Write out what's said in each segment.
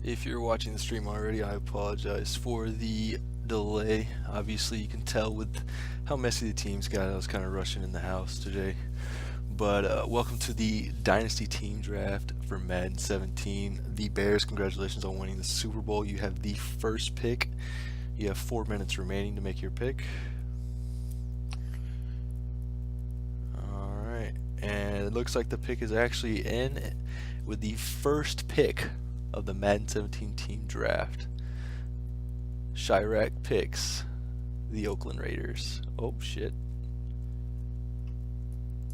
If you're watching the stream already, I apologize for the delay. Obviously, you can tell with how messy the teams got. I was kind of rushing in the house today. But welcome to the Dynasty Team Draft for Madden 17. The Bears, congratulations on winning the Super Bowl. You have the first pick. You have 4 minutes remaining to make your pick. Alright, and it looks like the pick is actually in with the first pick of the Madden 17 Team Draft. Chirac picks the Oakland Raiders. Oh shit.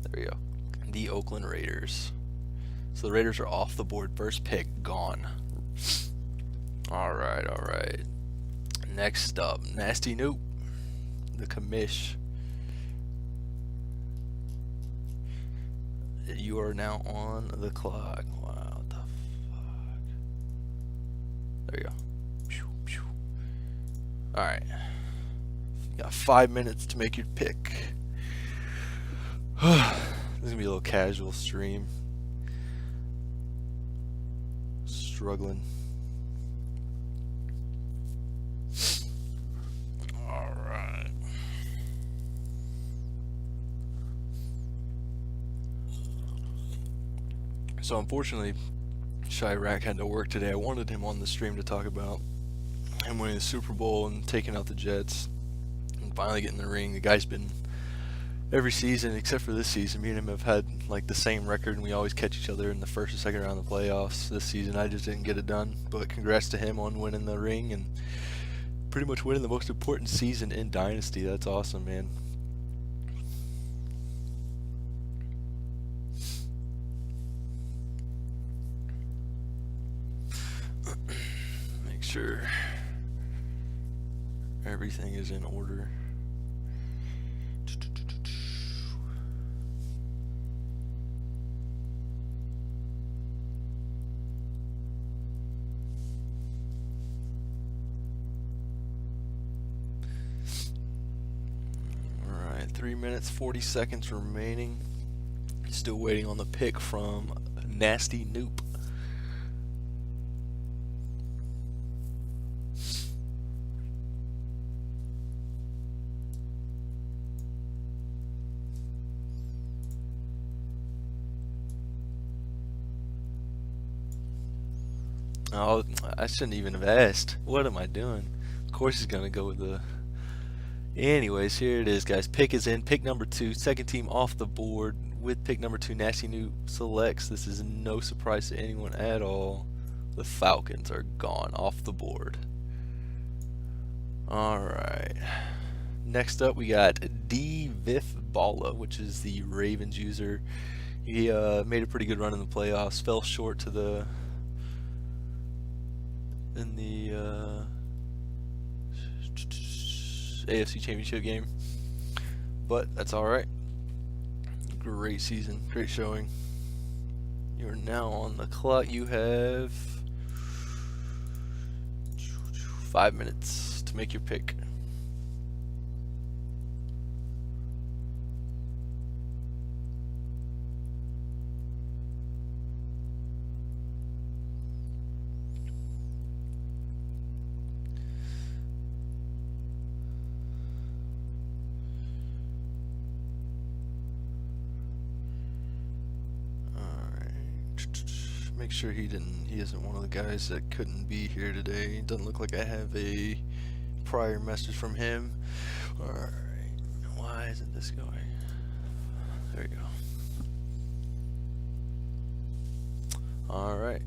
There we go. The Oakland Raiders. So the Raiders are off the board. First pick gone. Alright. Next up, Nasty Noop, the commish. You are now on the clock. Wow, what the fuck. There you go. Alright. You got 5 minutes to make your pick. This is gonna be a little casual stream. Struggling. Alright. So unfortunately, Chirac had to work today. I wanted him on the stream to talk about him winning the Super Bowl and taking out the Jets and finally getting in the ring. The guy's been every season except for this season. Me and him have had like the same record, and we always catch each other in the first or second round of the playoffs. This season I just didn't get it done, but congrats to him on winning the ring and pretty much winning the most important season in Dynasty. That's awesome, man. Make sure everything is in order. Alright, 3 minutes, 40 seconds remaining. Still waiting on the pick from Nasty Noop. Oh, I shouldn't even have asked. What am I doing? Of course he's going to go with the... Anyways, here it is, guys. Pick is in. Pick number 2. Second team off the board with pick number 2. Nasty Noop selects. This is no surprise to anyone at all. The Falcons are gone off the board. Alright. Next up, we got D. Viff Balla, which is the Ravens user. He made a pretty good run in the playoffs. Fell short to the... in the AFC Championship game, but that's alright. Great season, great showing. You're now on the clock. You have 5 minutes to make your pick. Make sure he isn't one of the guys that couldn't be here today. It doesn't look like I have a prior message from him. Alright, why isn't this going? There you go. Alright.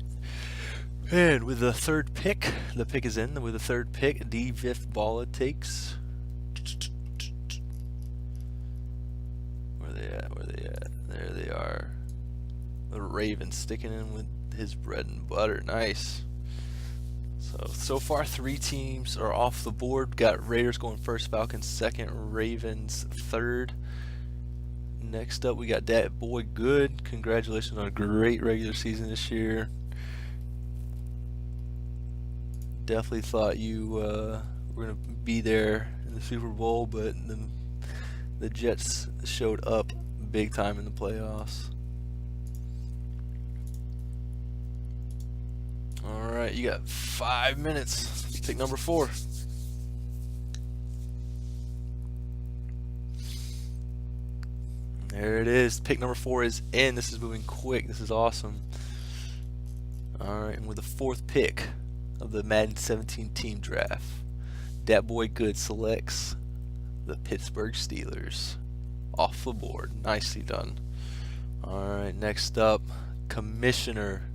And with the third pick, the pick is in. With the third pick, D. Viff Balla takes. Where they at? There they are. The Ravens sticking in with his bread and butter. Nice. So far 3 teams are off the board. Got Raiders going first, Falcons second, Ravens third. Next up we got that boy Good. Congratulations on a great regular season this year. Definitely thought you were gonna be there in the Super Bowl, but the Jets showed up big time in the playoffs. Alright. Alright, you got 5 minutes. Pick number 4. There it is. Pick number 4 is in. This is moving quick. This is awesome. Alright, and with the 4th pick of the Madden 17 team draft, Dat Boy Good selects the Pittsburgh Steelers. Off the board. Nicely done. Alright, next up, Commissioner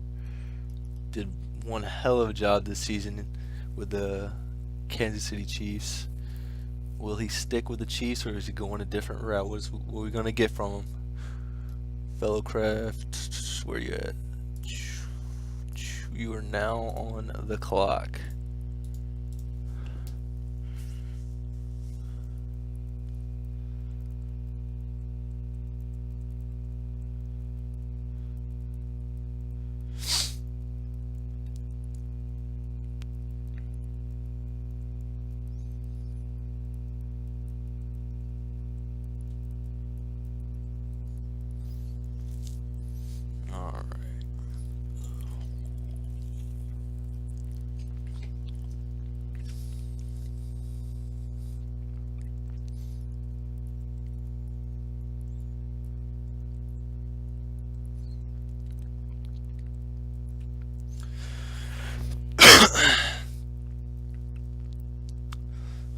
did one hell of a job this season with the Kansas City Chiefs. Will he stick with the Chiefs, or is he going a different route? What are we going to get from him? Fellowcraft, where you at? You are now on the clock.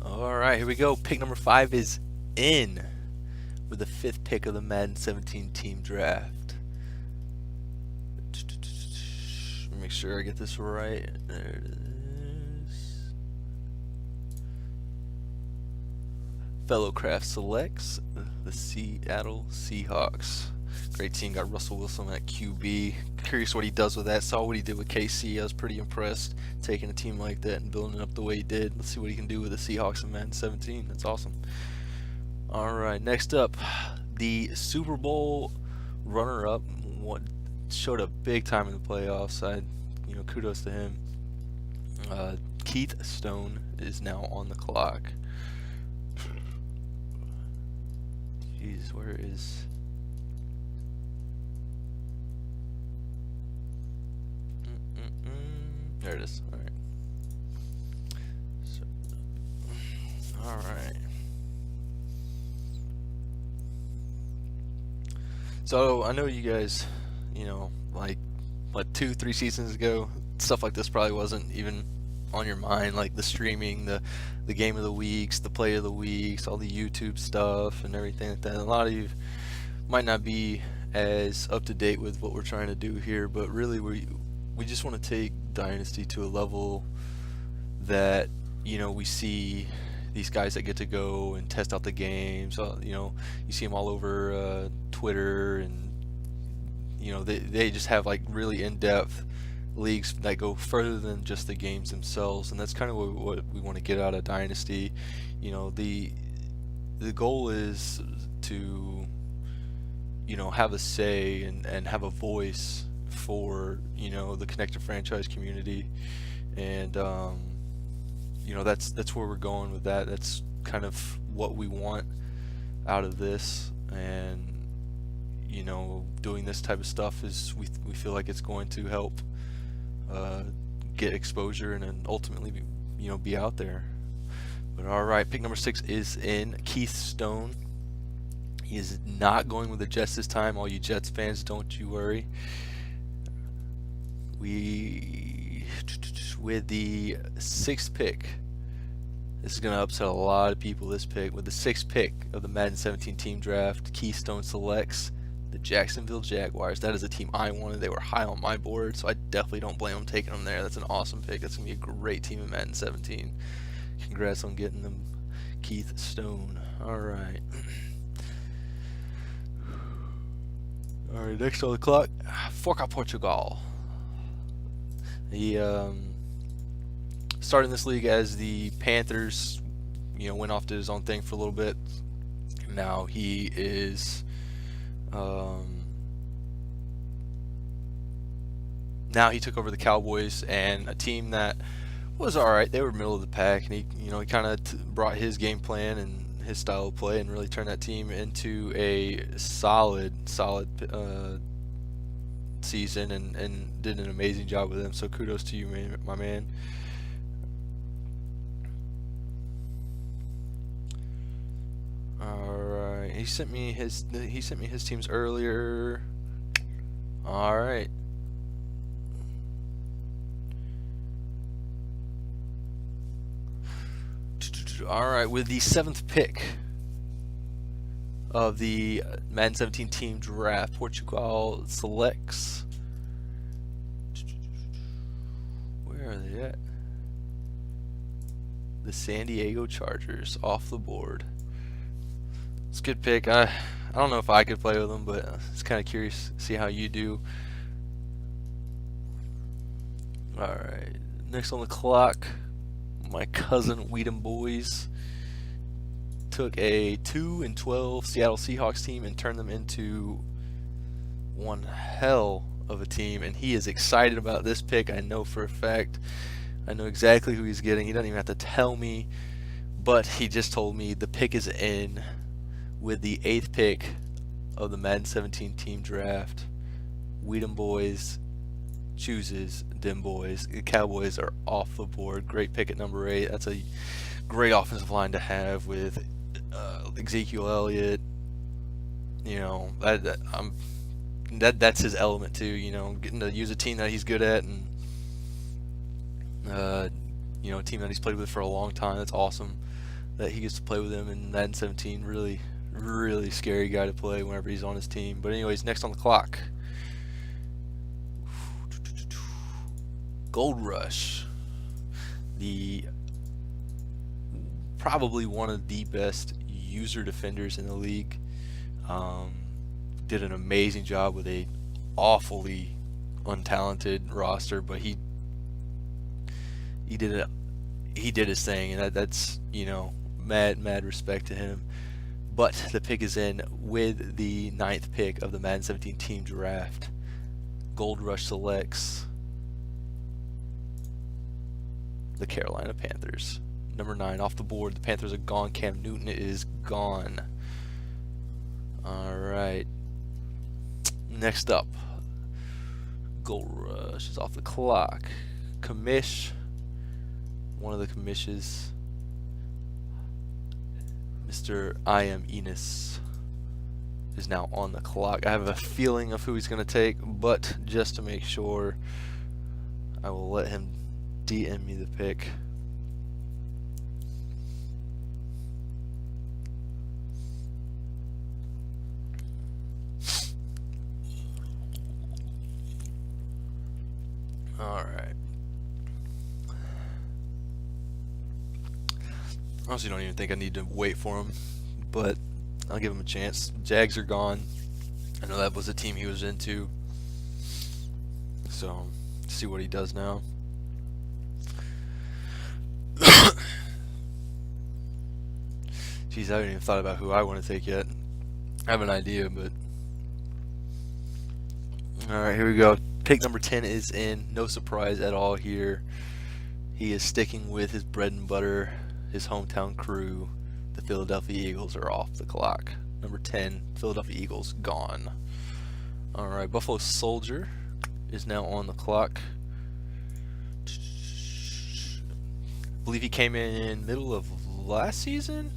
Alright, here we go. Pick number 5 is in with the 5th pick of the Madden 17 team draft. Make sure I get this right. There it is. Fellowcraft selects the Seattle Seahawks. Great team. Got Russell Wilson at QB. Curious what he does with that. Saw what he did with KC. I was pretty impressed taking a team like that and building it up the way he did. Let's see what he can do with the Seahawks in Madden 17. That's awesome. Alright, next up, the Super Bowl runner-up. Showed up big time in the playoffs. Kudos to him. Keith Stone is now on the clock. Jeez, where is... There it is. Alright. Alright. So, I know you guys, like 2-3 seasons ago, stuff like this probably wasn't even on your mind, like the streaming, the game of the weeks, the play of the weeks, all the YouTube stuff and everything like that. A lot of you might not be as up to date with what we're trying to do here, but really we just want to take Dynasty to a level that we see these guys that get to go and test out the games. You see them all over Twitter, and they just have like really in-depth leagues that go further than just the games themselves, and that's kind of what we want to get out of Dynasty. The goal is to have a say and have a voice for the connected franchise community, and that's where we're going with that. That's kind of what we want out of this, and doing this type of stuff is we feel like it's going to help get exposure and then ultimately be out there. But alright, pick number 6 is in. Keith Stone. He is not going with the Jets this time. All you Jets fans, don't you worry. With the 6th pick, this is going to upset a lot of people, this pick. With the 6th pick of the Madden 17 team draft, Keystone selects the Jacksonville Jaguars. That is a team I wanted. They were high on my board, so I definitely don't blame them taking them there. That's an awesome pick. That's going to be a great team in Madden 17. Congrats on getting them, Keith Stone. Alright. Alright, next on the clock, Forca Portugal. He started in this league as the Panthers, went off to his own thing for a little bit. Now he is now he took over the Cowboys, and a team that was alright. They were middle of the pack, and he kind of brought his game plan and his style of play and really turned that team into a solid season and did an amazing job with him. So kudos to you, man, my man. All right, he sent me his teams earlier. All right. All right, with the 7th pick of the Madden 17 team draft, Portugal selects. Where are they at? The San Diego Chargers off the board. It's a good pick. I don't know if I could play with them, but it's kind of curious to see how you do. All right, next on the clock, my cousin Weedham boys took a 2-12 Seattle Seahawks team and turned them into one hell of a team, and he is excited about this pick. I know for a fact. I know exactly who he's getting. He doesn't even have to tell me, but he just told me the pick is in with the 8th pick of the Madden 17 team draft. Weedham boys chooses them boys. The Cowboys are off the board. Great pick at number 8. That's a great offensive line to have with Ezekiel Elliott. You know, that's his element too. You know, getting to use a team that he's good at, and you know, a team that he's played with for a long time. That's awesome that he gets to play with him in Madden 17. Really scary guy to play whenever he's on his team. But anyways, next on the clock, Gold Rush, probably one of the best user defenders in the league. Did an amazing job with a awfully untalented roster, but he did his thing, and that's, you know, mad respect to him. But the pick is in with the 9th pick of the Madden 17 team draft. Gold Rush selects the Carolina Panthers. Number 9 off the board. The Panthers are gone. Cam Newton is gone. All right. Next up, Gold Rush is off the clock. Commish, one of the commissions, Mr. I Am Enos, is now on the clock. I have a feeling of who he's going to take, but just to make sure, I will let him DM me the pick. Alright. Honestly, don't even think I need to wait for him, but I'll give him a chance. Jags are gone. I know that was the team he was into. So, see what he does now. Jeez, I haven't even thought about who I want to take yet. I have an idea, but... Alright, here we go. Pick number 10 is in. No surprise at all here. He is sticking with his bread and butter, his hometown crew. The Philadelphia Eagles are off the clock. Number 10, Philadelphia Eagles, gone. Alright, Buffalo Soldier is now on the clock. I believe he came in middle of last season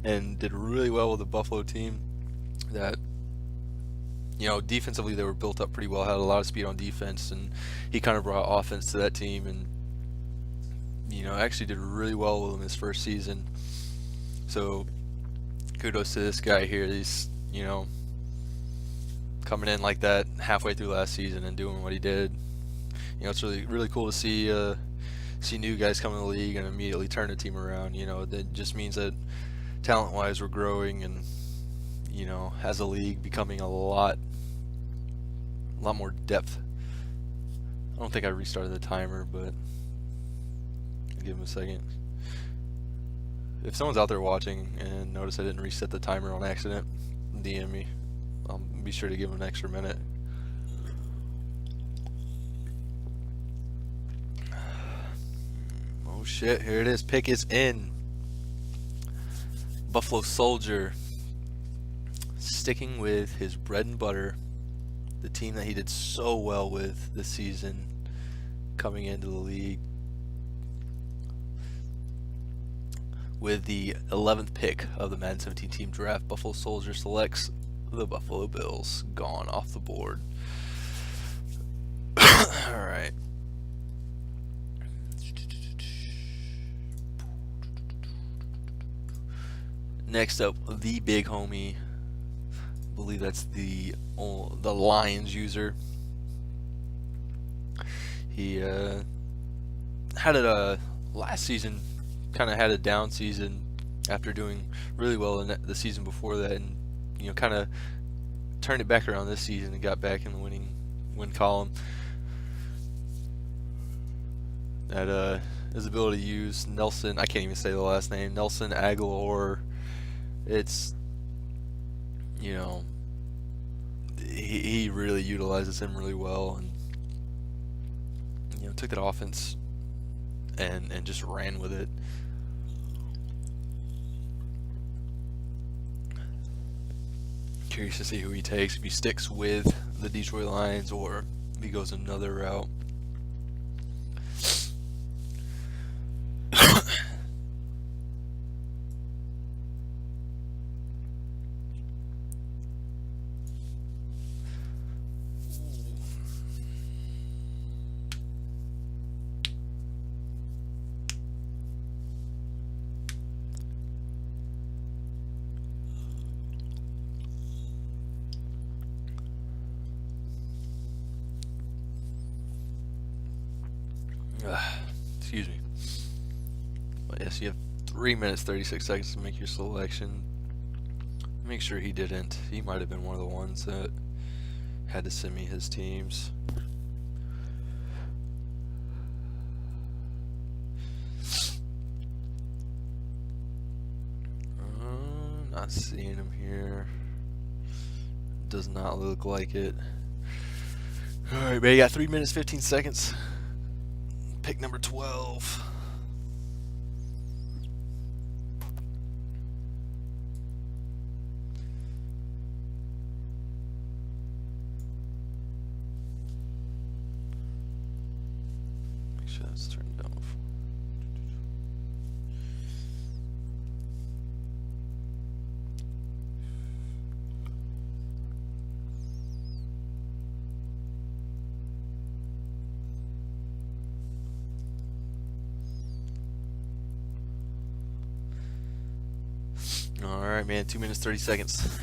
and did really well with the Buffalo team. That, you know, defensively they were built up pretty well, had a lot of speed on defense, and he kind of brought offense to that team, and, you know, actually did really well with him his first season. So kudos to this guy here. He's, you know, coming in like that halfway through last season and doing what he did. You know, it's really cool to see new guys come in the league and immediately turn the team around. You know, that just means that talent-wise we're growing, and, you know, as a league becoming a lot more depth. I don't think I restarted the timer, but I'll give him a second. If someone's out there watching and notice I didn't reset the timer on accident, DM me. I'll be sure to give him an extra minute. Oh shit, here it is. Pick is in. Buffalo Soldier, sticking with his bread and butter, the team that he did so well with this season coming into the league. With the 11th pick of the Madden 17 team draft, Buffalo Soldier selects the Buffalo Bills. Gone off the board. Alright. Next up, the big homie. I believe that's the Lions user. He had it last season, kind of had a down season after doing really well in the season before that, and kind of turned it back around this season and got back in the win column. That his ability to use Nelson, I can't even say the last name, Nelson Aguilar. It's he really utilizes him really well, and took that offense and just ran with it. Curious to see who he takes, if he sticks with the Detroit Lions or if he goes another route. Excuse me. But yes, you have 3 minutes 36 seconds to make your selection. Make sure he didn't. He might have been one of the ones that had to send me his teams. Not seeing him here. Does not look like it. Alright, man, you got 3 minutes 15 seconds. Pick number 12. Make sure that's turned down. Alright, man, 2 minutes 30 seconds.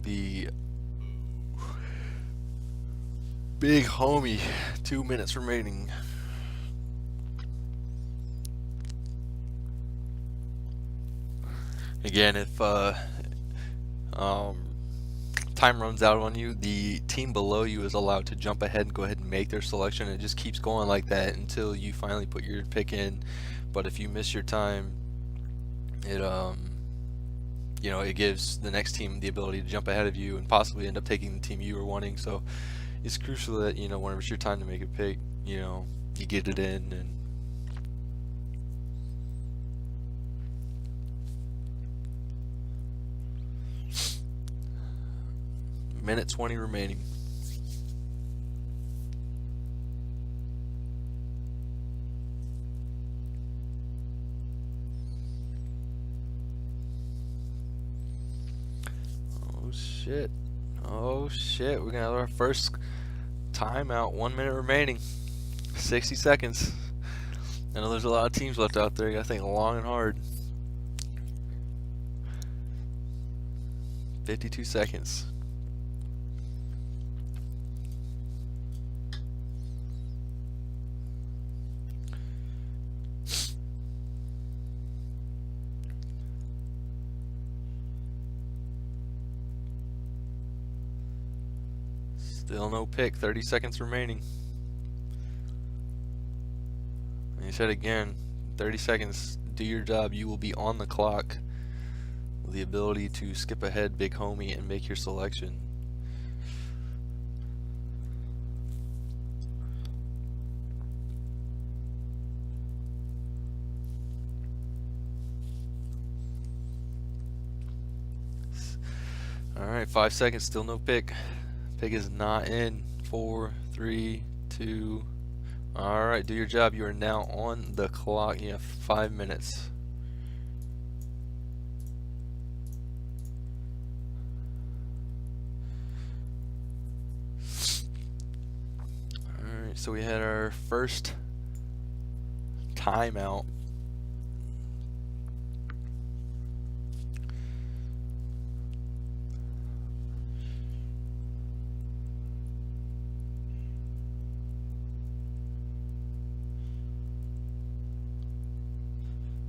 The big homie, 2 minutes remaining. Again, if time runs out on you, the team below you is allowed to jump ahead and go ahead and make their selection. It just keeps going like that until you finally put your pick in. But if you miss your time, it it gives the next team the ability to jump ahead of you and possibly end up taking the team you were wanting. So it's crucial that whenever it's your time to make a pick, you get it in. And minute 20 remaining. Oh shit, we're gonna have our first timeout. 1 minute remaining, 60 seconds. I know there's a lot of teams left out there. You gotta think long and hard. 52 seconds. Still no pick, 30 seconds remaining. said again, 30 seconds. Do your job. You will be on the clock with the ability to skip ahead, big homie, and make your selection. Alright, 5 seconds, still no pick. Pick is not in. 4, 3, 2. Alright, do your job. You are now on the clock. You have 5 minutes. Alright, so we had our first timeout.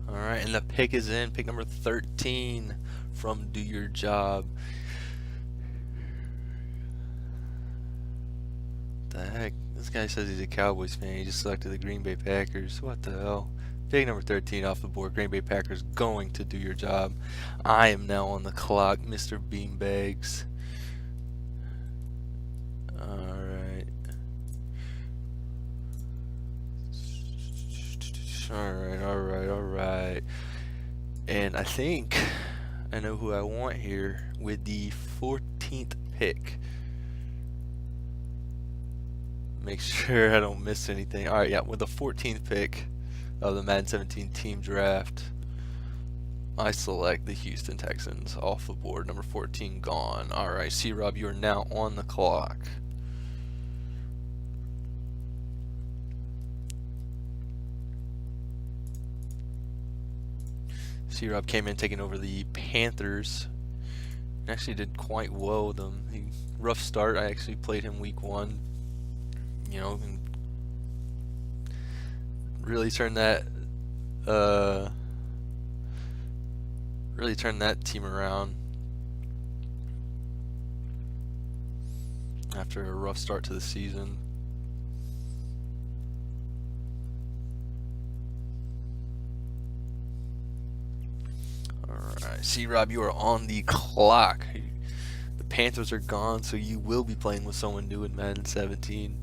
Alright, and the pick is in. Pick number 13 from Do Your Job. The heck? This guy says he's a Cowboys fan. He just selected the Green Bay Packers. What the hell? Pick number 13 off the board. Green Bay Packers going to Do Your Job. I am now on the clock, Mr. Beanbags. Alright. Alright. And I think I know who I want here with the 14th pick. Make sure I don't miss anything. Alright, yeah, with the 14th pick of the Madden 17 team draft, I select the Houston Texans off the board. Number 14 gone. Alright, C-Rob, you are now on the clock. C-Rob came in taking over the Panthers. Actually did quite well with them. Rough start. I actually played him week 1. You know, and really turned that team around after a rough start to the season. Alright, C-Rob, you are on the clock. The Panthers are gone, so you will be playing with someone new in Madden 17.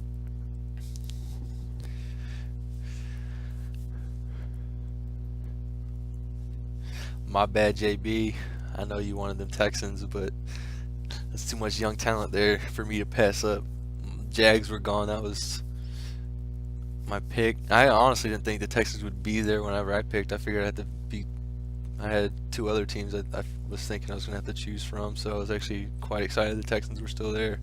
My bad, JB. I know you wanted them Texans, but that's too much young talent there for me to pass up. Jags were gone. That was my pick. I honestly didn't think the Texans would be there whenever I picked. I figured I had 2 other teams that I was thinking I was going to have to choose from, so I was actually quite excited the Texans were still there.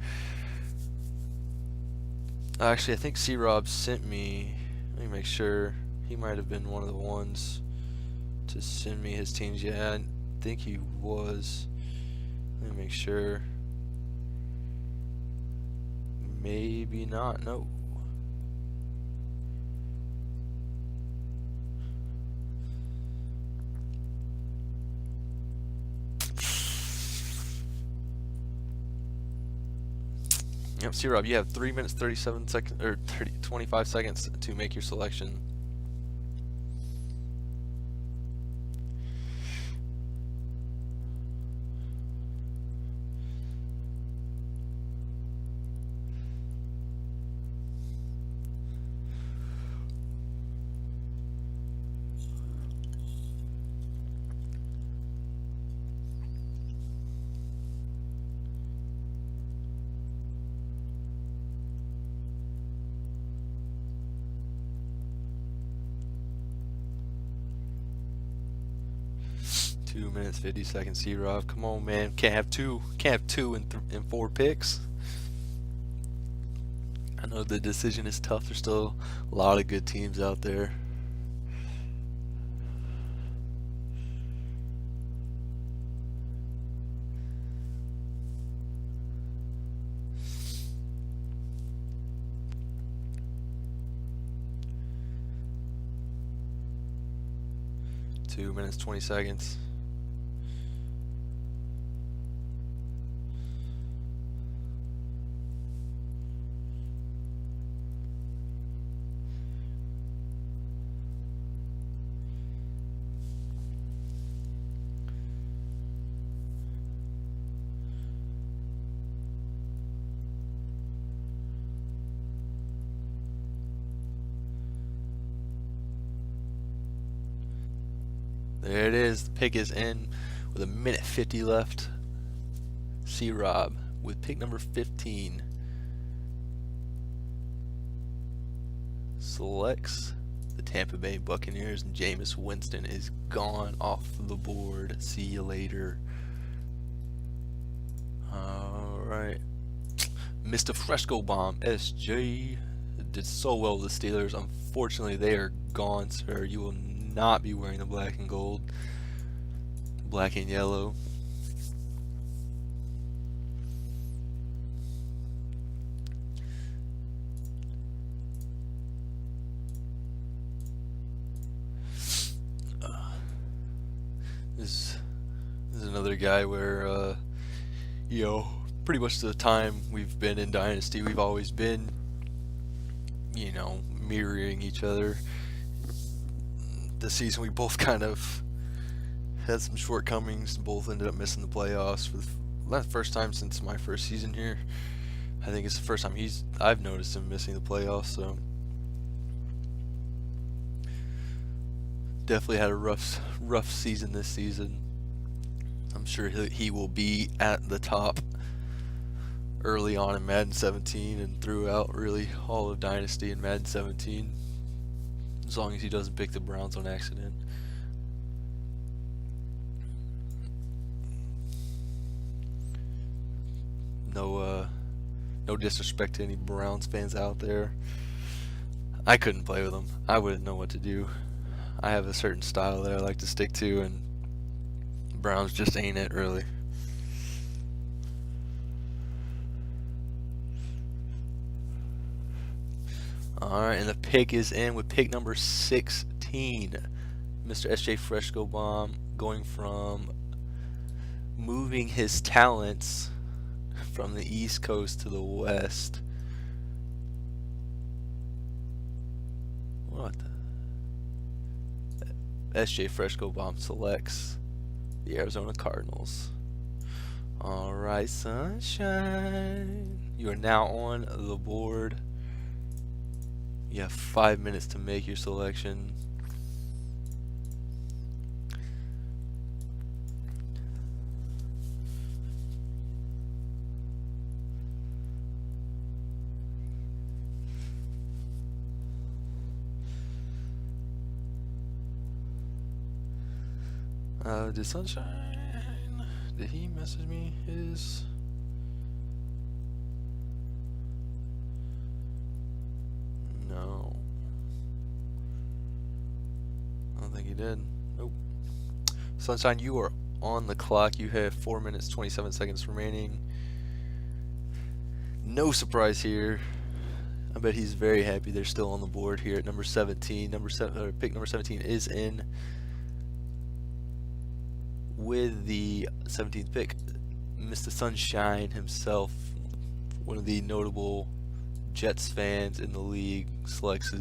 Actually, I think C-Rob sent me, let me make sure, he might have been one of the ones to send me his teams. Yeah, I think he was. Let me make sure. Maybe not. No. Yep, C-Rob, you have 3 minutes 37 seconds or 25 seconds to make your selection. Two minutes 50 seconds, C-Rob. Come on, man. Can't have two in 4 picks. I know the decision is tough. There's still a lot of good teams out there. Two minutes 20 seconds. There it is. The pick is in with 1:50 left. C-Rob with pick number 15. Selects the Tampa Bay Buccaneers, and Jameis Winston is gone off the board. See you later. Alright. Mr. Fresco Bomb, SJ, did so well with the Steelers. Unfortunately, they are gone, sir. You will not be wearing the black and gold. Black and yellow. This is another guy where, you know, pretty much the time we've been in Dynasty, we've always been, you know, mirroring each other. This season, we both kind of had some shortcomings. Both ended up missing the playoffs for the first time since my first season here. I think it's the first time I've noticed him missing the playoffs. So definitely had a rough season this season. I'm sure he will be at the top early on in Madden 17 and throughout really all of Dynasty in Madden 17, as long as he doesn't pick the Browns on accident. No disrespect to any Browns fans out there. I couldn't play with them. I wouldn't know what to do. I have a certain style that I like to stick to, and Browns just ain't it really. Alright, and the pick is in with pick number 16. Mr. SJ Fresco Bomb going from moving his talents from the East Coast to the West. What the? SJ Fresco Bomb selects the Arizona Cardinals. Alright, Sunshine. You are now on the board. You have 5 minutes to make your selection. Did Sunshine, did he message me his? No. I don't think he did. Nope. Sunshine, you are on the clock. You have 4 minutes, 27 seconds remaining. No surprise here. I bet he's very happy they're still on the board here at number 17. Pick number 17 is in with the 17th pick. Mr. Sunshine himself, one of the notable Jets fans in the league, selects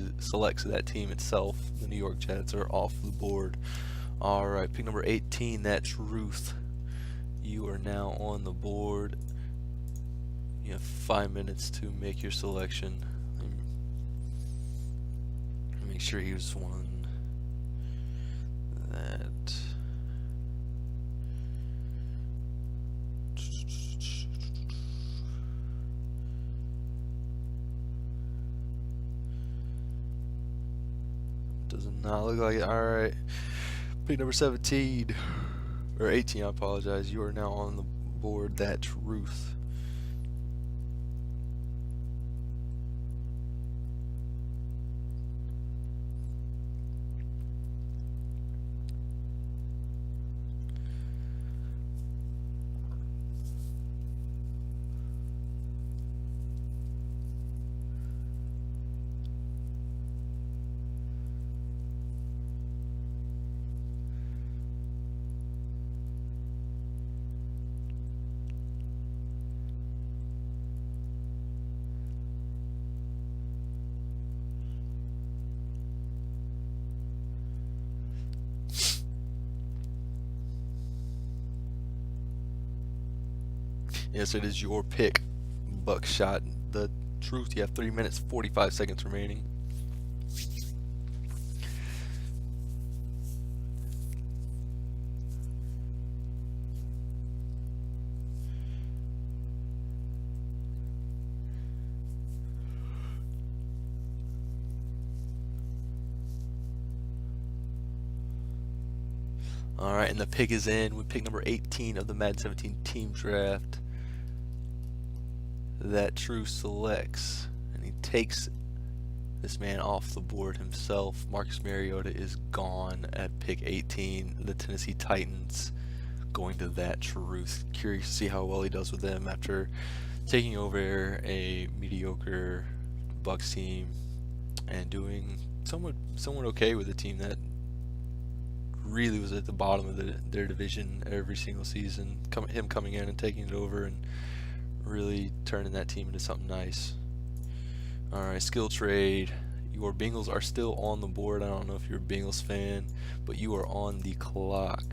that team itself. The New York Jets are off the board. Alright, pick number 18, that's Ruth. You are now on the board. You have 5 minutes to make your selection. Make sure he was one that. Does not look like it. Alright. Pick number 17. Or 18, I apologize. You are now on the board. That's Ruth. Yes, it is your pick, Buckshot. The Truth, you have 3 minutes, 45 seconds remaining. Alright, and the pick is in with pick number 18 of the Madden 17 team draft. That True selects, and he takes this man off the board himself. Marcus Mariota is gone at pick 18. The Tennessee Titans going to That Truth. Curious to see how well he does with them after taking over a mediocre Bucs team and doing somewhat okay with a team that really was at the bottom of their division every single season. Him coming in and taking it over and really turning that team into something nice. Alright, skill trade. Your Bengals are still on the board. I don't know if you're a Bengals fan, but you are on the clock.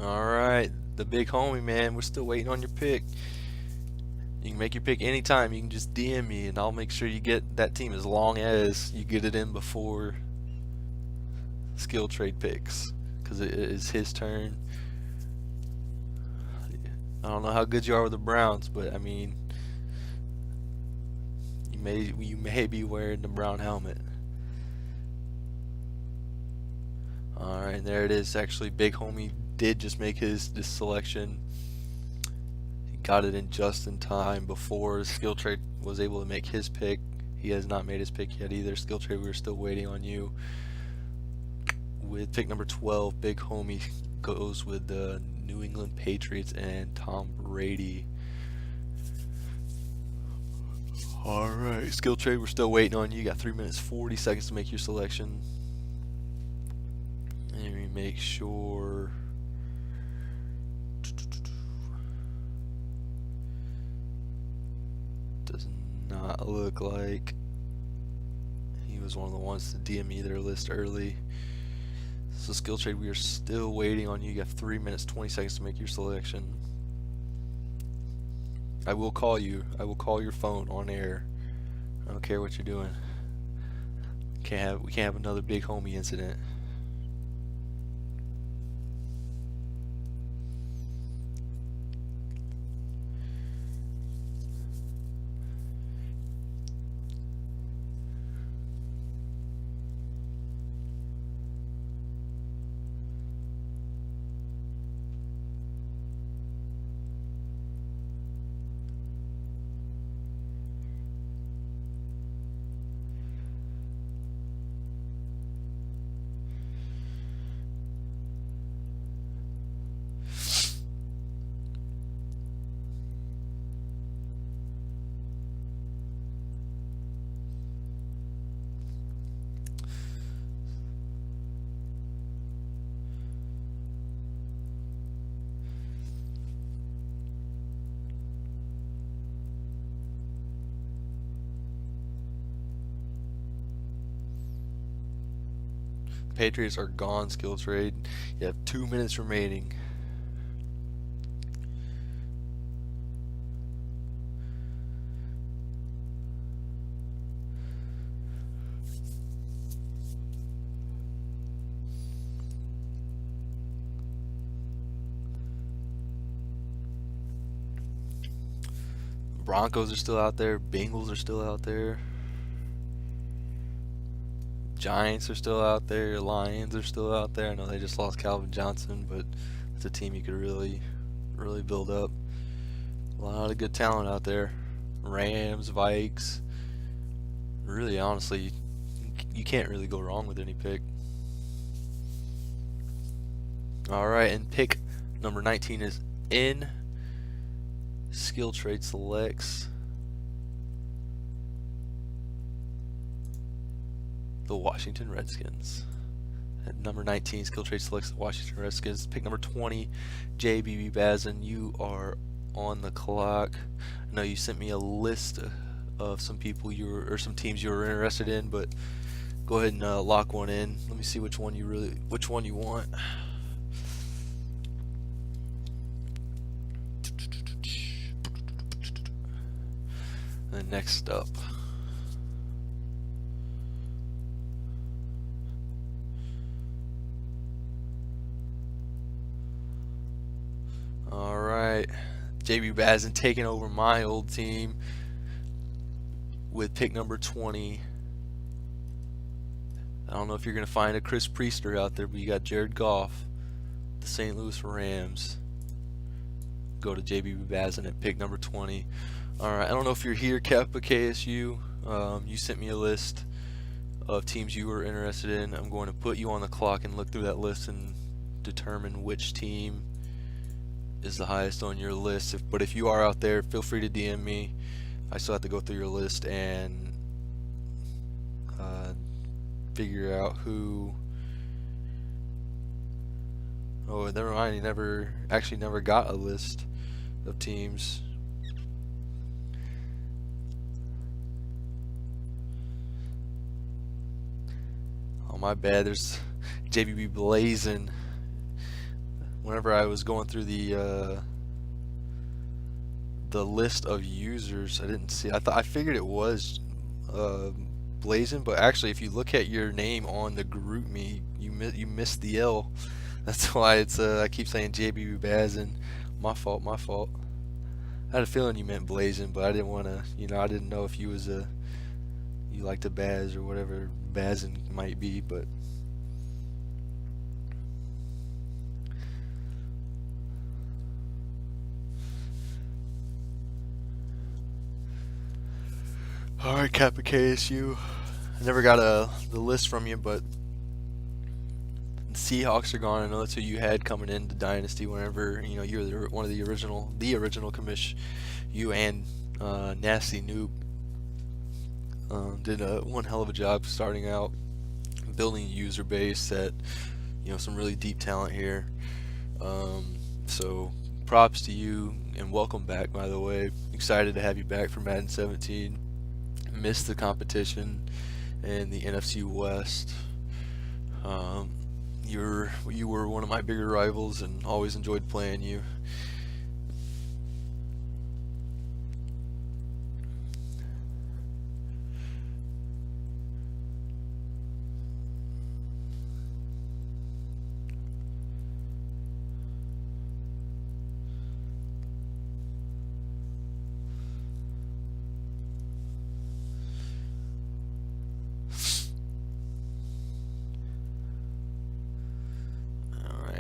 Alright, the big homie, man. We're still waiting on your pick. You can make your pick anytime. You can just DM me and I'll make sure you get that team as long as you get it in before skill trade picks, because it is his turn. I don't know how good you are with the Browns, but I mean, you may be wearing the brown helmet. Alright, and there it is. Actually, big homie did just make this selection. He got it in just in time before skill trade was able to make his pick. He has not made his pick yet either. Skill trade, we're still waiting on you. With pick number 12, big homie goes with the New England Patriots and Tom Brady. Alright, skill trade, we're still waiting on you. You got 3 minutes 40 seconds to make your selection. Let me make sure. Does not look like he was one of the ones to DM me their list early. So skill trade, we are still waiting on you. You got 3 minutes 20 seconds to make your selection. I will call you. I will call your phone on air. I don't care what you're doing. We can't have another big homie incident. Patriots are gone, skill trade. You have 2 minutes remaining. Broncos are still out there. Bengals are still out there. Giants are still out there. Lions are still out there. I know they just lost Calvin Johnson, but it's a team you could really build up. A lot of good talent out there. Rams, Vikes. Really, honestly, you can't really go wrong with any pick. Alright, and pick number 19 is in. Skill trade selects the Washington Redskins. At number 19, skill trade selects the Washington Redskins. Pick number 20, JBB Bazin, you are on the clock. I know you sent me a list of some people some teams you were interested in, but go ahead and lock one in. Let me see which one you want. And next up, all right, JB Bazin taking over my old team with pick number 20. I don't know if you're going to find a Chris Priester out there, but you got Jared Goff, the St. Louis Rams. Go to JB Bazin at pick number 20. All right, I don't know if you're here, Kappa KSU. You sent me a list of teams you were interested in. I'm going to put you on the clock and look through that list and determine which team is the highest on your list. But if you are out there, feel free to DM me. I still have to go through your list and figure out who. Oh, never mind. He never got a list of teams. Oh, my bad. There's JBB Blazin. Whenever I was going through the list of users, I didn't see. I figured it was Blazin, but actually, if you look at your name on the group me, you missed the L. That's why it's I keep saying JBB Bazin. My fault. I had a feeling you meant Blazin, but I didn't want to. I didn't know if you was you liked a Baz or whatever Bazin might be, but. Alright, Kappa KSU. I never got the list from you, but the Seahawks are gone. I know that's who you had coming into Dynasty whenever you're one of the original commish. You and Nasty Noob did one hell of a job starting out, building a user base that some really deep talent here. So props to you and welcome back. By the way, excited to have you back for Madden 17. Missed the competition in the NFC West. You were one of my bigger rivals and always enjoyed playing you.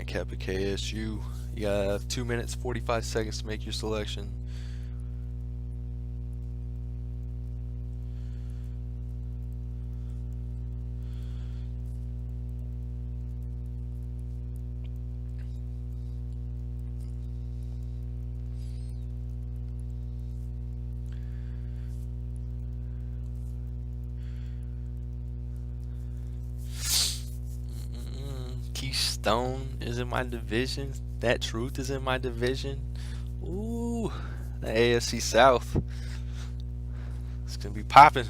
Kappa KSU, you got 2 minutes 45 seconds to make your selection. Keystone is in my division. That Truth is in my division. Ooh, the AFC South. It's gonna be popping.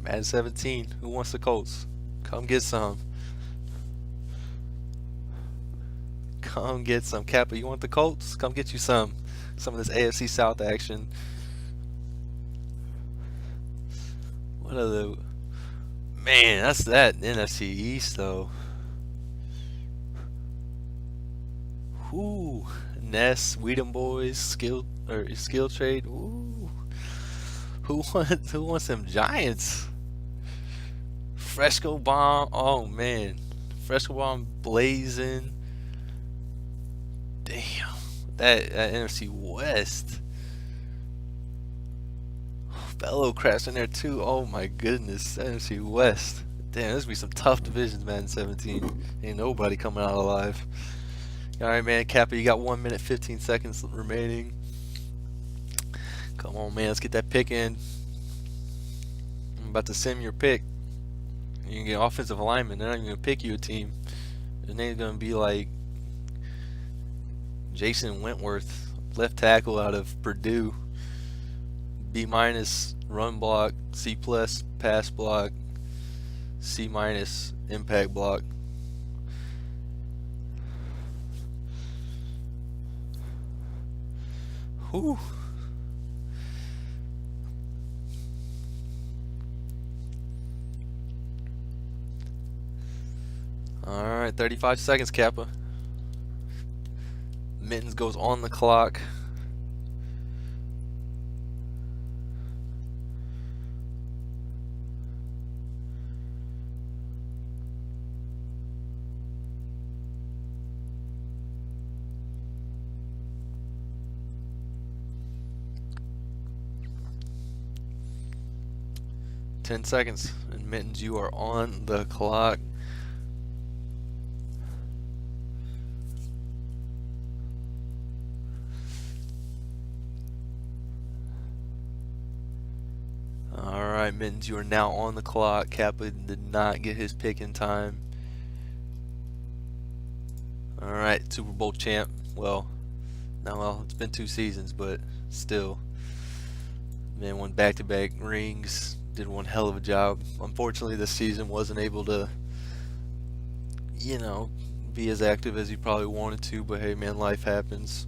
Madden 17. Who wants the Colts? Come get some. Come get some. Kappa, you want the Colts? Come get you some. Some of this AFC South action. What are the... Man, that's that NFC East though. Ooh, Ness, Weedham Boys, skill trade. Ooh, who wants them Giants? Fresco Bomb. Oh man, Fresco Bomb blazing. Damn, that NFC West. Bellow crashed in there too. Oh my goodness, NFC West. Damn, this be some tough divisions, man. 17. Ain't nobody coming out alive. Alright, man, Kappa, you got 1 minute 15 seconds remaining. Come on, man, let's get that pick in. I'm about to sim your pick. You can get offensive alignment. They're not even going to pick you a team. Their name's going to be like Jason Wentworth, left tackle out of Purdue. B- run block, C+ pass block, C- impact block. Whew. Alright, 35 seconds, Kappa. Mittens goes on the clock. Ten seconds, and Mittens, you are on the clock. Alright, Mittens, you are now on the clock. Kappa did not get his pick in time. Alright, Super Bowl champ. Well, it's been 2 seasons, but still. Man won back-to-back rings. Did one hell of a job. Unfortunately, this season wasn't able to, be as active as he probably wanted to, but hey, man, life happens.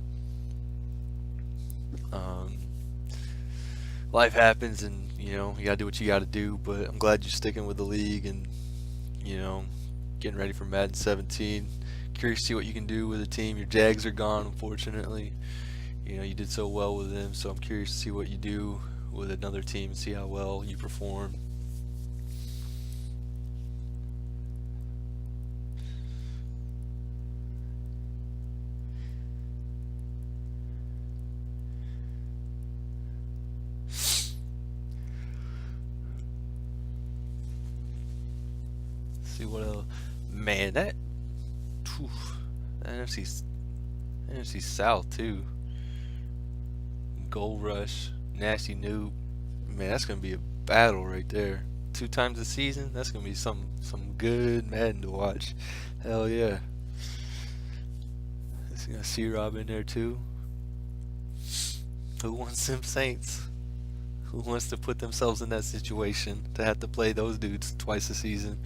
Life happens, and you gotta do what you gotta do. But I'm glad you're sticking with the league and getting ready for Madden 17. Curious to see what you can do with the team. Your Jags are gone, unfortunately. You did so well with them, so I'm curious to see what you do with another team and see how well you perform. See what else. Man, that NFC South too. Gold Rush, Nasty Noob. Man, that's gonna be a battle right there. 2 times a season. That's gonna be some good Madden to watch. Hell yeah. This got C-Rob in there too. Who wants them Saints? Who wants to put themselves in that situation to have to play those dudes twice a season?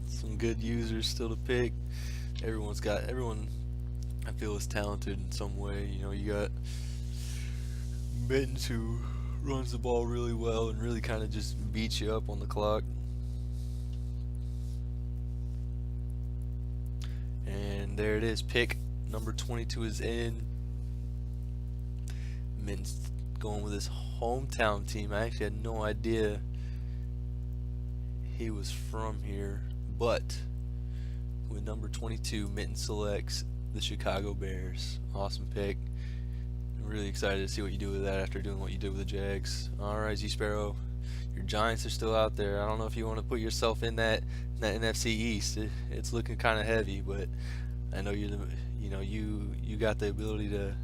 Some good users still to pick. Everyone I feel is talented in some way. You got Mittens, who runs the ball really well and really kind of just beats you up on the clock. And there it is. Pick number 22 is in. Mittens going with his hometown team. I actually had no idea he was from here, but with number 22, Mittens selects the Chicago Bears. Awesome pick. I'm really excited to see what you do with that after doing what you did with the Jags. Alright, Z-Sparrow, your Giants are still out there. I don't know if you want to put yourself in that NFC East. It's looking kind of heavy, but I know you got the ability to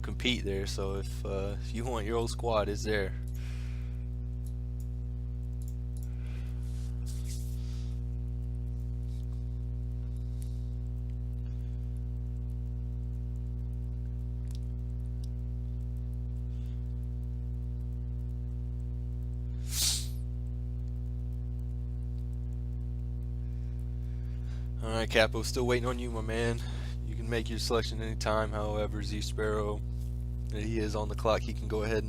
compete there. So if you want your old squad, it's there. Alright, Capo, still waiting on you, my man. You can make your selection anytime. However, Z-Sparrow, he is on the clock. He can go ahead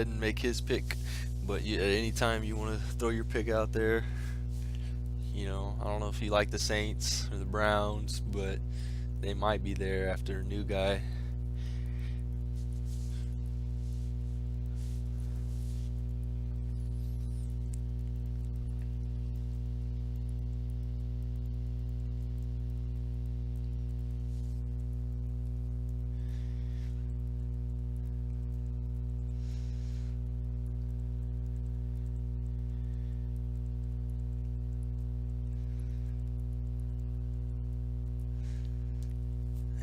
and make his pick. But at any time you want to throw your pick out there, I don't know if you like the Saints or the Browns, but they might be there after a new guy.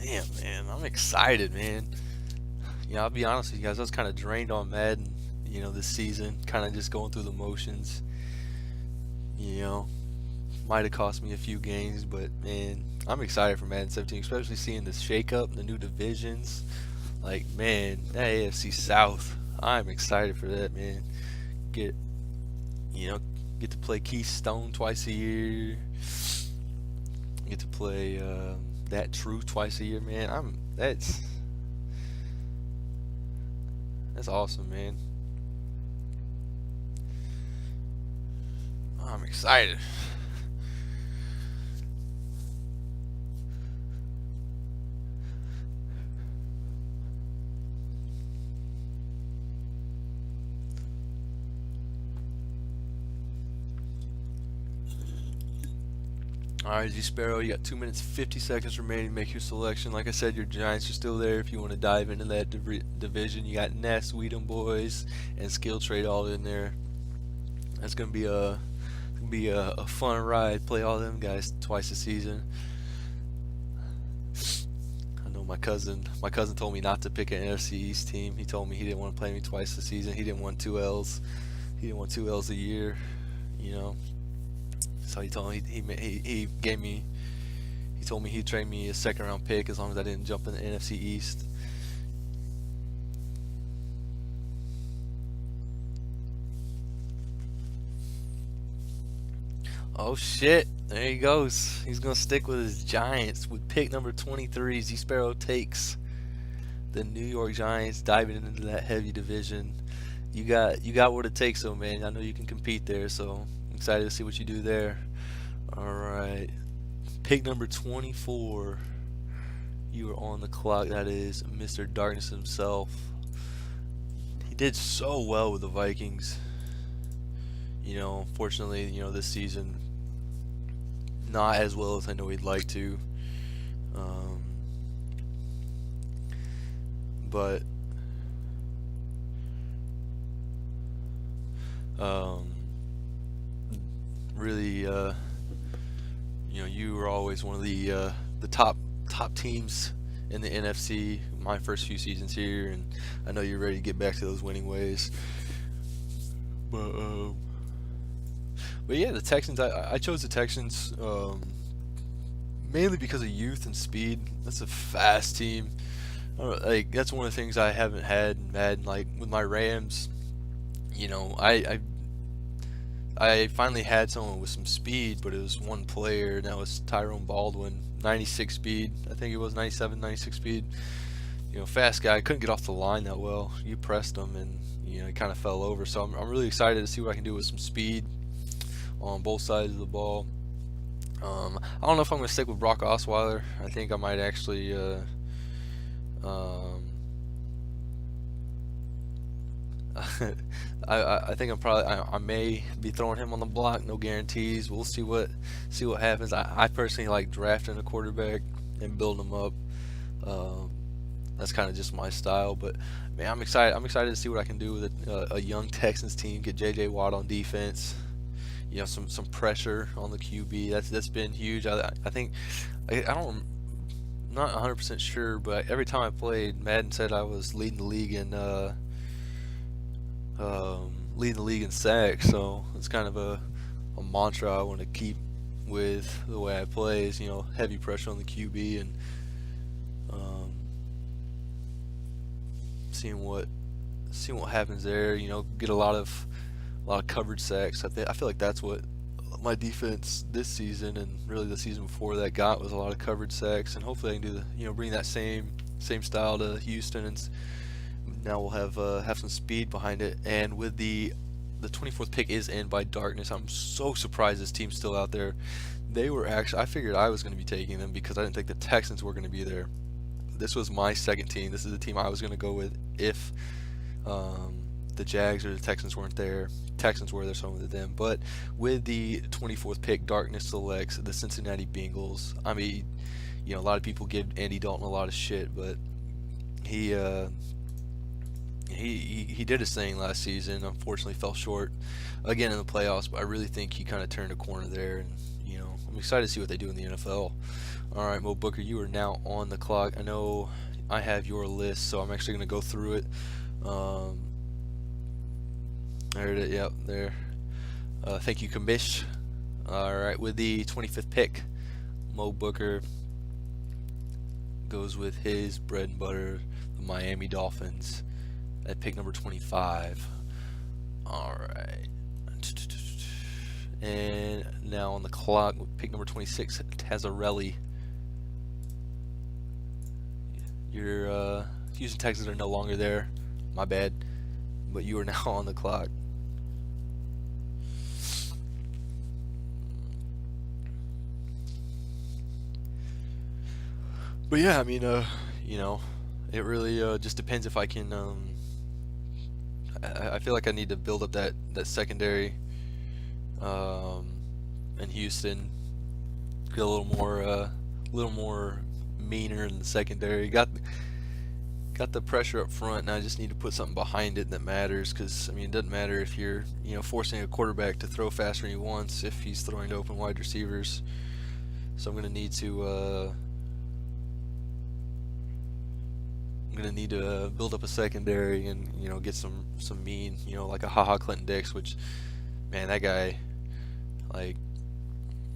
Damn, man, I'm excited, man. I'll be honest with you guys, I was kind of drained on Madden, this season, kind of just going through the motions. Might have cost me a few games, but man, I'm excited for Madden 17, especially seeing this shake-up, the new divisions. Like, man, that AFC South, I'm excited for that, man. Get to play Keystone twice a year. Get to play that Truth twice a year, man. That's awesome, man. Oh, I'm excited. Alright, Z Sparrow, you got 2 minutes 50 seconds remaining to make your selection. Like I said, your Giants are still there if you want to dive into that division. You got Ness, Weedham Boys, and Skill Trade all in there. That's gonna be a fun ride. Play all them guys twice a season. I know my cousin told me not to pick an NFC East team. He told me he didn't want to play me twice a season. He didn't want 2 L's. He didn't want 2 L's a year, you know. So he told me he told me he'd trade me a 2nd round pick as long as I didn't jump in the NFC East. Oh shit, there he goes. He's gonna stick with his Giants with pick number 23. Z Sparrow takes the New York Giants, diving into that heavy division. You got what it takes, though, man. I know you can compete there, so I'm excited to see what you do there. All right, pick number 24. You are on the clock. That is Mr. Darkness himself. He did so well with the Vikings. You know, fortunately, you know, this season, not as well as I know he'd like to. But really, you know, you were always one of the top teams in the NFC my first few seasons here, and I know you're ready to get back to those winning ways. But yeah, the Texans. I chose the Texans mainly because of youth and speed. That's a fast team. Like, that's one of the things I haven't had in Madden. Like with my Rams, you know, I finally had someone with some speed, but it was one player, and that was Tyrone Baldwin, 96 speed. I think it was 97, 96 speed. You know, fast guy. Couldn't get off the line that well. You pressed him, and you know, he kind of fell over. So I'm really excited to see what I can do with some speed on both sides of the ball. I don't know if I'm going to stick with Brock Osweiler. I think I might actually I think I may be throwing him on the block. No guarantees. We'll see what happens. I personally like drafting a quarterback and building them up. That's kind of just my style. But man, I'm excited. I'm excited to see what I can do with a young Texans team. Get J.J. Watt on defense. You know, some pressure on the QB. That's been huge. I think I'm not 100% sure, but every time I played, Madden said I was leading the league in sacks. So it's kind of a mantra I want to keep with the way I play. Is, you know, heavy pressure on the QB and seeing what happens there. You know, get a lot of coverage sacks. I feel like that's what my defense this season and really the season before that got, was a lot of coverage sacks, and hopefully I can do bring that same style to Houston, and now we'll have some speed behind it. And with the 24th pick is in by Darkness. I'm so surprised this team's still out there. They were actually, I figured I was going to be taking them because I didn't think the Texans were going to be there. This was my second team. This is the team I was going to go with if the Jags or the Texans weren't there. Texans were there, so I went with them. But with the 24th pick, Darkness selects the Cincinnati Bengals. I mean, you know, a lot of people give Andy Dalton a lot of shit, but he did his thing last season. Unfortunately, fell short again in the playoffs. But I really think he kind of turned a corner there, and you know, I'm excited to see what they do in the NFL. All right, Mo Booker, you are now on the clock. I know I have your list, so I'm actually going to go through it. There it is. Yep, there. Thank you, Kamish. All right, with the 25th pick, Mo Booker goes with his bread and butter, the Miami Dolphins, at pick number 25. All right. And now on the clock with pick number 26, Tazzarelli. Your Houston Texans are no longer there. My bad. but you are now on the clock. But yeah, I mean, you know, it really just depends if I can. I feel like I need to build up that secondary um, in Houston. Get a little more meaner in the secondary. Got the pressure up front, and I just need to put something behind it that matters. Because I mean, it doesn't matter if you're forcing a quarterback to throw faster than he wants if he's throwing to open wide receivers. So I'm gonna need to. I'm gonna need to build up a secondary and get some mean, like a Clinton Dix, which, man, that guy, like,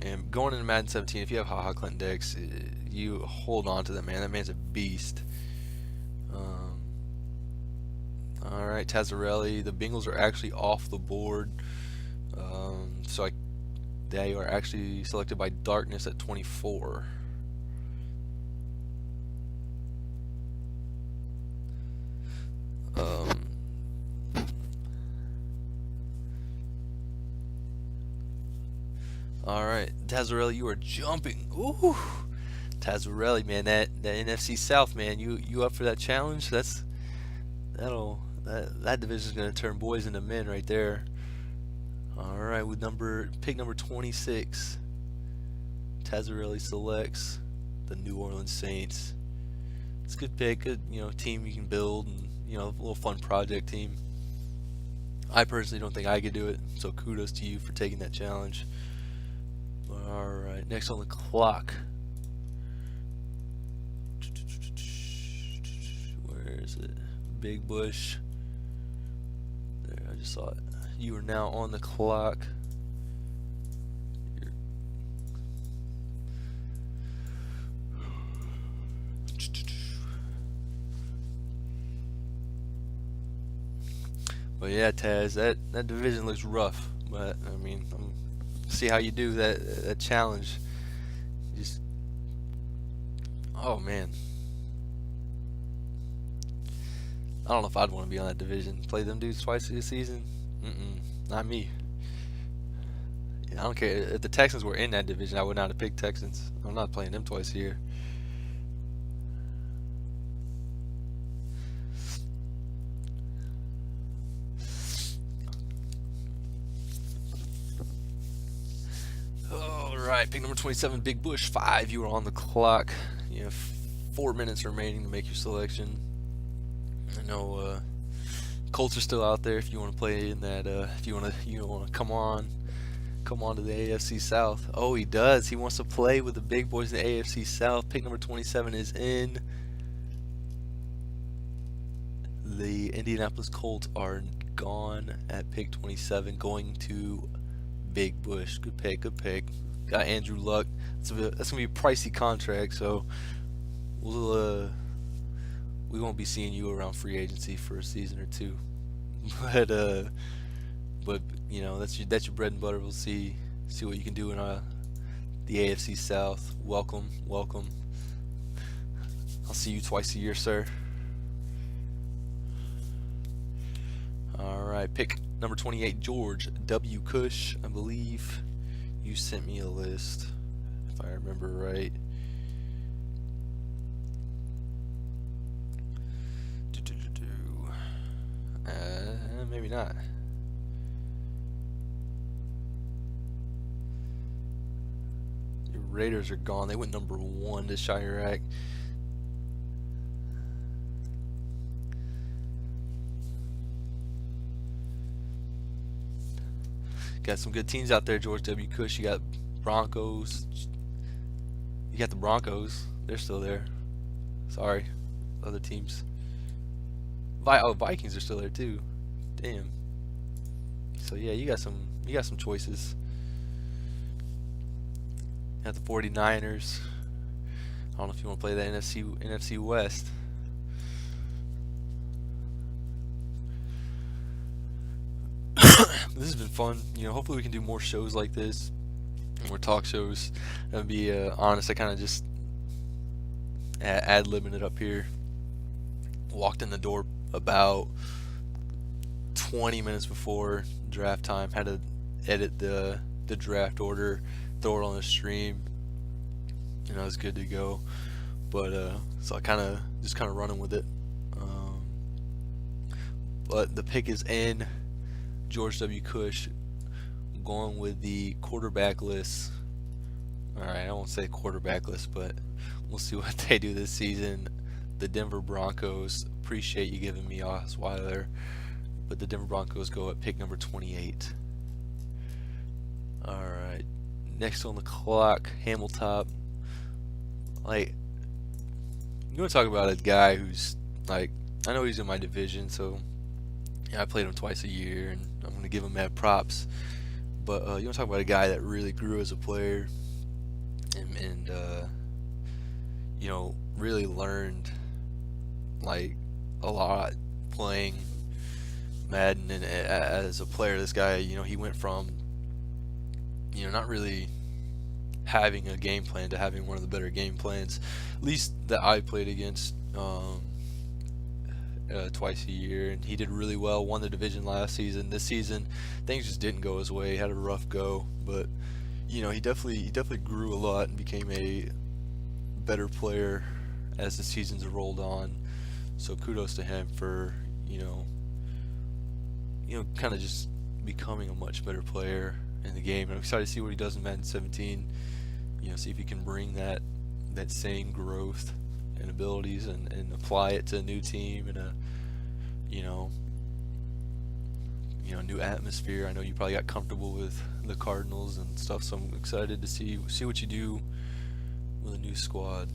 and going into Madden 17, if you have Clinton Dix, you hold on to that man. That man's a beast. All right, Tazzarelli. The Bengals are actually off the board, so they are actually selected by Darkness at 24. All right, Tazzarelli, you are jumping. Ooh, Tazzarelli, man, that NFC South, man, you up for that challenge? That division is gonna turn boys into men right there. All right, with pick number 26, Tazzarelli selects the New Orleans Saints. It's a good pick, good team you can build, and a little fun project team. I personally don't think I could do it, so kudos to you for taking that challenge. Alright, next on the clock. Where is it? Big Bush. There, I just saw it. You are now on the clock. But yeah, Taz, that division looks rough. But I mean, see how you do that challenge. Just, oh man, I don't know if I'd want to be on that division. Play them dudes twice a season? Not me. I don't care if the Texans were in that division. I would not have picked Texans. I'm not playing them twice a year. Alright, pick number 27, Big Bush 5. You are on the clock. You have 4 minutes remaining to make your selection. I know Colts are still out there if you want to play in that. If you want to come on to the AFC South. Oh, he does. He wants to play with the big boys in the AFC South. Pick number 27 is in. The Indianapolis Colts are gone at pick 27, going to Big Bush. Good pick, good pick. Got Andrew Luck. That's gonna be a pricey contract, so we won't be seeing you around free agency for a season or two. But that's your bread and butter. We'll see what you can do in the AFC South. Welcome. I'll see you twice a year, sir. All right, pick number 28, George W. Cush. I believe you sent me a list, if I remember right. Maybe not. Your Raiders are gone. They went number 1 to Chirac. Got some good teams out there, George W. Cush. You got Broncos. You got the Broncos. They're still there. Sorry, other teams. Vikings are still there too. Damn. So yeah, you got some choices. You got the 49ers. I don't know if you want to play the NFC West. This has been fun. Hopefully we can do more shows like this, more talk shows. To be honest, I kind of just ad-libbing it up here. Walked in the door about 20 minutes before draft time. Had to edit the draft order, throw it on the stream, and I was good to go. But so I kind of running with it. But the pick is in. George W. Cush. I'm going with the quarterback list. Alright, I won't say quarterback list, but we'll see what they do this season. The Denver Broncos. Appreciate you giving me Osweiler. But the Denver Broncos go at pick number 28. Alright. Next on the clock, Hamilton. Like, I'm going to talk about a guy who's, like, I know he's in my division, so yeah, I played him twice a year, and I'm going to give him mad props. But you want to talk about a guy that really grew as a player and you know, really learned, like, a lot playing Madden. And as a player, this guy, you know, he went from, you know, not really having a game plan to having one of the better game plans, at least that I played against twice a year. And he did really well, won the division last season. This season things just didn't go his way. He had a rough go, but you know, he definitely grew a lot and became a better player as the seasons rolled on. So kudos to him for, you know, kind of just becoming a much better player in the game. And I'm excited to see what he does in Madden 17. You know, see if he can bring that same growth and abilities and apply it to a new team and a new atmosphere. I know you probably got comfortable with the Cardinals and stuff, so I'm excited to see what you do with a new squad.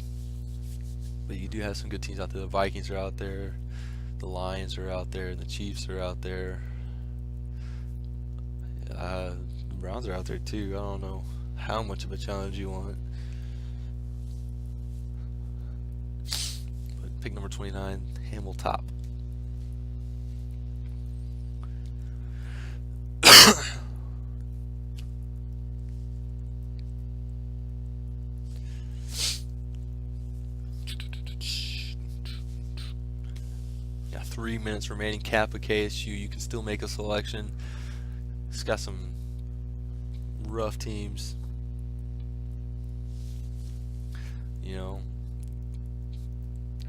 But you do have some good teams out there. The Vikings are out there, the Lions are out there, and the Chiefs are out there. The Browns are out there too. I don't know how much of a challenge you want. But pick number 29, Hamilton. Got 3 minutes remaining. Kappa KSU. You can still make a selection. It's got some rough teams. You know,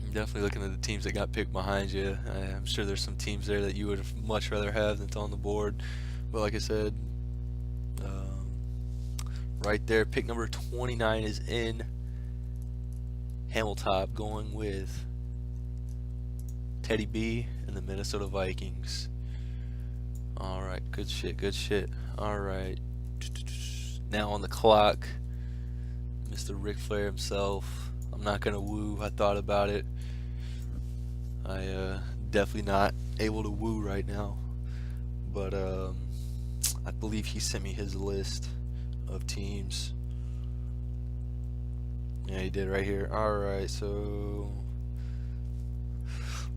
I'm definitely looking at the teams that got picked behind you. I'm sure there's some teams there that you would much rather have than's on the board. But like I said, right there, pick number 29 is in. Hamilton going with Teddy B and the Minnesota Vikings. Alright, good shit. Alright. Now on the clock, Mr. Ric Flair himself. I'm not gonna woo. I thought about it. I definitely not able to woo right now. But I believe he sent me his list of teams. Yeah, he did right here. Alright, so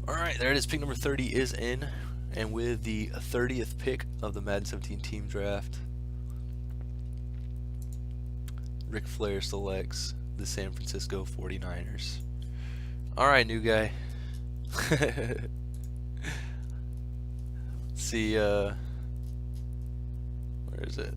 alright, there it is. Pick number 30 is in. And with the 30th pick of the Madden 17 team draft, Ric Flair selects the San Francisco 49ers. Alright, new guy. See, where is it?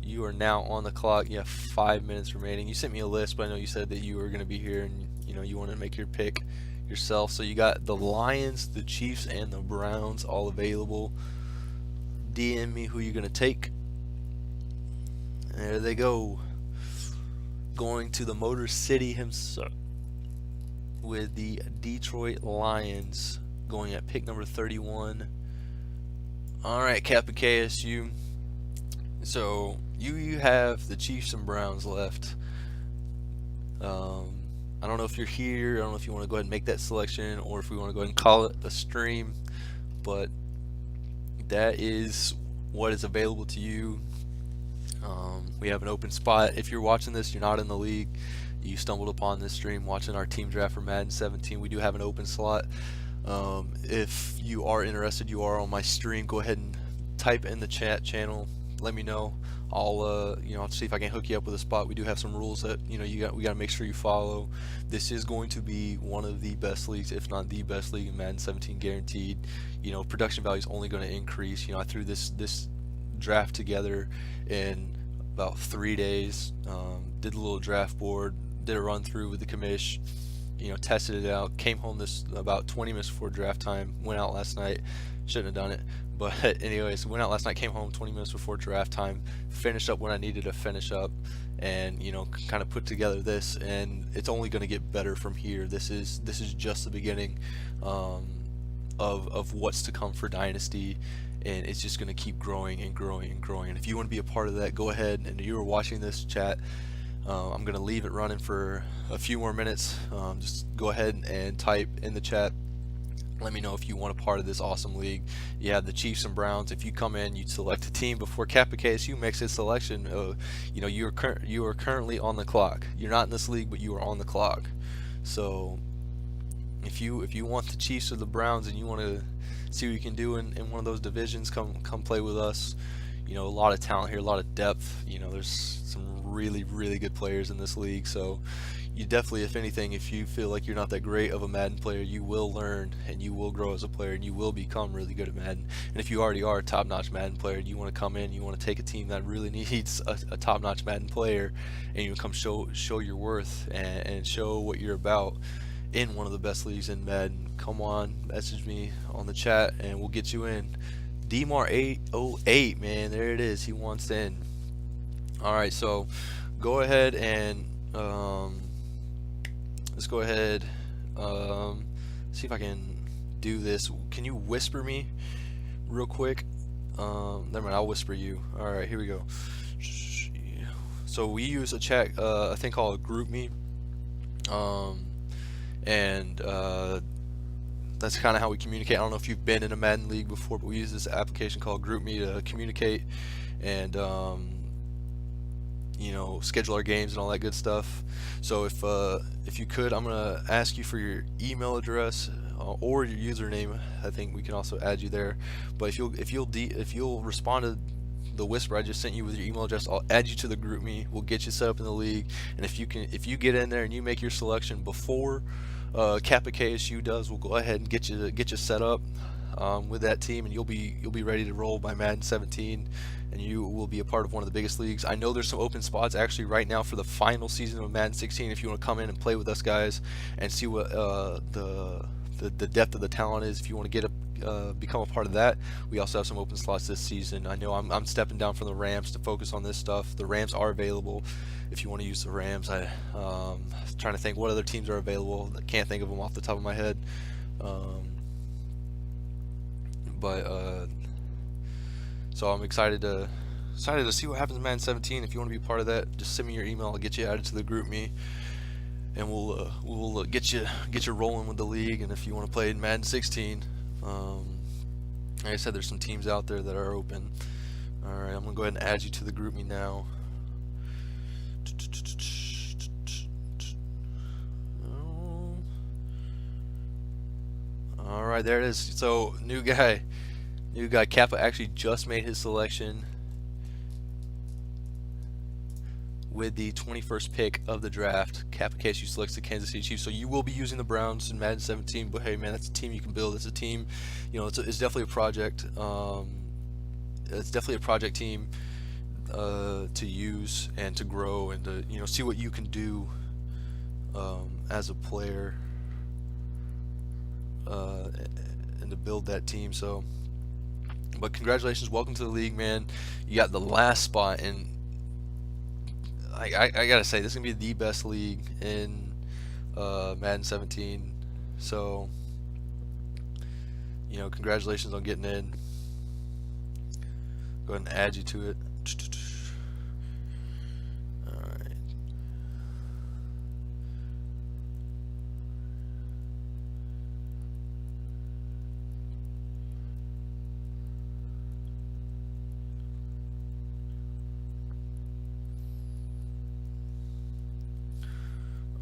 You are now on the clock. You have 5 minutes remaining. You sent me a list, but I know you said that you were going to be here and you want to make your pick yourself. So you got the Lions, the Chiefs, and the Browns all available. DM me who you're going to take. There they go. Going to the Motor City himself with the Detroit Lions going at pick number 31. Alright, Kappa KSU. So you have the Chiefs and Browns left. I don't know if you're here. I don't know if you want to go ahead and make that selection or if we want to go ahead and call it a stream, but that is what is available to you. We have an open spot. If you're watching this, you're not in the league, you stumbled upon this stream watching our team draft for Madden 17, we do have an open slot. If you are interested, you are on my stream, go ahead and type in the chat channel let me know. I'll I'll see if I can hook you up with a spot. We do have some rules that we got to make sure you follow. This is going to be one of the best leagues, if not the best league in Madden 17, guaranteed. Production value is only going to increase. I threw this draft together in about 3 days. Did a little draft board, did a run through with the commish. Tested it out. Came home this about 20 minutes before draft time. Went out last night. Shouldn't have done it. But anyways, went out last night, came home 20 minutes before draft time, finished up when I needed to finish up, and kind of put together this, and it's only going to get better from here. This is just the beginning of what's to come for Dynasty, and it's just going to keep growing and growing and growing. And if you want to be a part of that, go ahead, and you are watching this chat, I'm going to leave it running for a few more minutes. Just go ahead and type in the chat. Let me know if you want a part of this awesome league. You have the Chiefs and Browns. If you come in, you select a team before Kappa KSU makes his selection. You are currently on the clock. You're not in this league, but you are on the clock. So if you want the Chiefs or the Browns and you want to see what you can do in one of those divisions, come play with us. A lot of talent here, a lot of depth. There's some really good players in this league. So you definitely, if anything, if you feel like you're not that great of a Madden player, you will learn and you will grow as a player and you will become really good at Madden. And if you already are a top-notch Madden player and you want to come in, you want to take a team that really needs a top-notch Madden player, and you come show your worth and show what you're about in one of the best leagues in Madden, come on, message me on the chat and we'll get you in. DMAR808, man, there it is. He wants in. Alright, so go ahead and let's go ahead, see if I can do this. Can you whisper me real quick? Never mind, I'll whisper you. Alright, here we go. So we use a chat, a thing called GroupMe, and that's kind of how we communicate. I don't know if you've been in a Madden League before, but we use this application called GroupMe to communicate and schedule our games and all that good stuff. So if you could, I'm gonna ask you for your email address or your username. I think we can also add you there. But if you'll respond to the whisper I just sent you with your email address, I'll add you to the GroupMe. We'll get you set up in the league, and if you get in there and you make your selection before Kappa KSU does, we'll go ahead and get you set up with that team, and you'll be ready to roll by Madden 17, and you will be a part of one of the biggest leagues. I know there's some open spots actually right now for the final season of Madden 16. If you want to come in and play with us guys and see what the depth of the talent is, if you want to become a part of that, we also have some open slots this season. I know I'm stepping down from the Rams to focus on this stuff. The Rams are available if you want to use the Rams. I'm trying to think what other teams are available. I can't think of them off the top of my head. So I'm excited to see what happens in Madden 17. If you want to be part of that, just send me your email. I'll get you added to the GroupMe, and we'll get you rolling with the league. And if you want to play in Madden 16, like I said, there's some teams out there that are open. All right, I'm gonna go ahead and add you to the GroupMe now. All right, there it is. So new guy Kappa actually just made his selection with the 21st pick of the draft. Kappa KSU selects the Kansas City Chiefs. So you will be using the Browns in Madden 17, but hey man, that's a team you can build. It's a team, it's definitely a project. It's definitely a project team to use and to grow and to see what you can do as a player and to build that team. So, but congratulations, welcome to the league, man. You got the last spot, and I gotta say, this is gonna be the best league in Madden 17. So, congratulations on getting in. Go ahead and add you to it. Alright.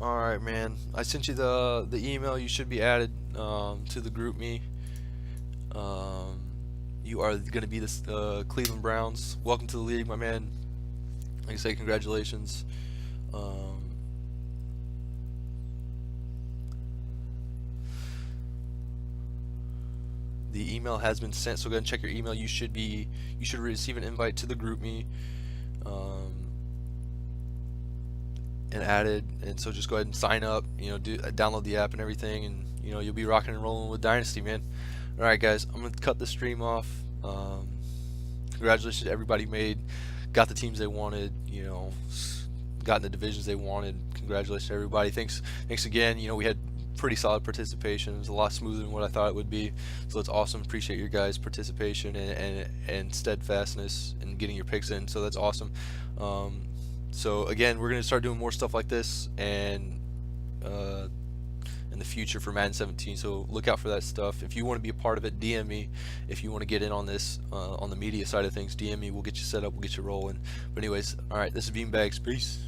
Alright, man. I sent you the email. You should be added to the GroupMe. You are going to be the Cleveland Browns. Welcome to the league, my man. Like I say, congratulations. The email has been sent, so go ahead and check your email. You should receive an invite to the GroupMe, and added. And so just go ahead and sign up. Download the app and everything, and you'll be rocking and rolling with Dynasty, man. All right, guys, I'm gonna cut the stream off. Congratulations to everybody got the teams they wanted. Got in the divisions they wanted. Congratulations to everybody. Thanks again. We had pretty solid participation. It was a lot smoother than what I thought it would be, so it's awesome. Appreciate your guys' participation and steadfastness in getting your picks in, so that's awesome. So again, we're going to start doing more stuff like this and in the future for Madden 17, so look out for that stuff. If you want to be a part of it, DM me. If you want to get in on this on the media side of things, DM me. We'll get you set up, we'll get you rolling. But anyways, alright, this is Beanbags. Peace.